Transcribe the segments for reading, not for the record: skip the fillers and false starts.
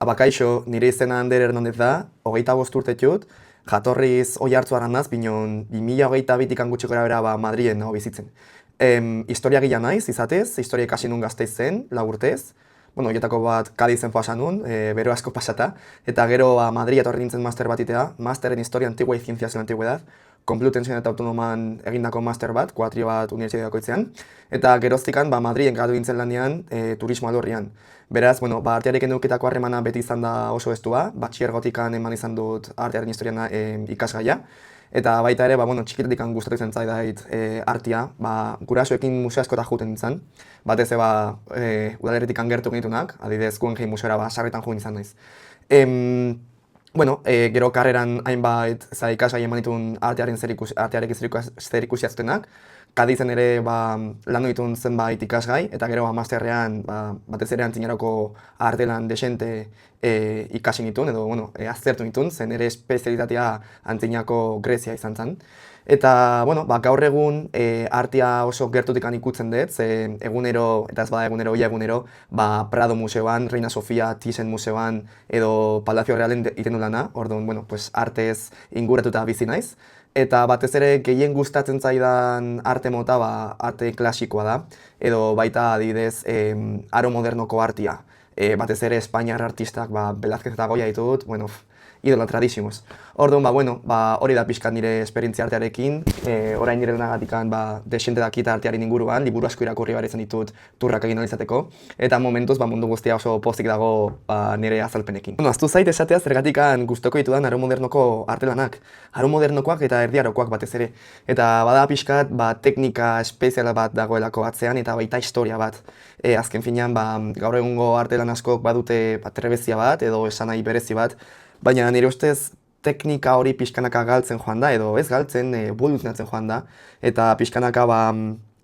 Abakaixo, nire izena Ander Hernandez da, 25 urte txut, jatorriz Oiartzun naz, binon 2022 gutxi gora bera Madrien nago bizitzen. Historia gila naiz, izatez, historia ikasi nun Gasteizen, 4 urtez. Bueno, horietako bat Kadizen pasa nun, bero asko pasata, eta gero Madri etorri nintzen master bat itea, master en Historia Antigua y Ciencias en la Antigüedad, Complutense eta Autonoman egindako master bat, kuatrio bat unibertsitate bakoitzean, eta geroztikan Madrien gatu nintzen lanean turismo alorrian. Beraz, bueno, artearekin edukitako harremana beti izan da oso estua, batxiergotikan eman izan dut artearen historian ikasgaia, eta baita ere, txikitetik gustatu izan zaidait artea, gurasoekin museo askota juten nintzen, batez udalerritik gertu genitunak, adidez Guggenheim museora sarritan juten izan naiz. Gero karreran hainbait ikasgai eman ditun artearekin zerikusia zutenak, Kadizen ere lan ditun zenbait ikasgai, eta gero masterrean batez ere antzinaroko artelan desente ikasi nituen, edo aztertu nituen, zen ere espezialitatea antzinako Grezia izan zen. Eta gaur egun artea oso gertutik ikutzen dut, ze egunero, eta ez bada egunero, egunero, Prado museoan, Reina Sofia, Thyssen museoan, edo Palacio Realen iten du lana, orduan, artez inguratuta bizi naiz. Eta batez ere gehien gustatzen zaidan arte mota arte klasikoa da, edo baita adibidez aro modernoko artea. Batez ere Espainiar artistak Velázquez eta Goya ditut, idolatradísimos. Orduan, hori da pixkat nire esperientzia artearekin, orain nire lanagatikan desente dakita artearen inguruan, liburu asko irakurri behar izan ditut turrak egin alizateko, eta momentuz mundu guztia oso pozik dago nire azalpenekin. Aztu zait esatea zergatikan gustoko ditudan aro modernoko artelanak, aro modernokoak eta erdiarokoak batez ere, eta bada pixkat teknika espeziala bat dagoelako atzean eta baita historia bat. Azken finean, gaur egungo artelan askok badute trebezia bat edo esanai berezi bat, baina nire ustez teknika hori pixkanaka galtzen joan da, edo ez galtzen, eboluzionatzen joan da, eta pixkanaka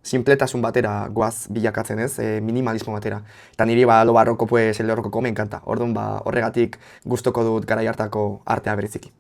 sinpletasun batera goaz bilakatzen ez, minimalismo batera. Eta niri lo barroko, el rokoko me encanta. Orduan horregatik gustoko dut garai hartako artea bereziki.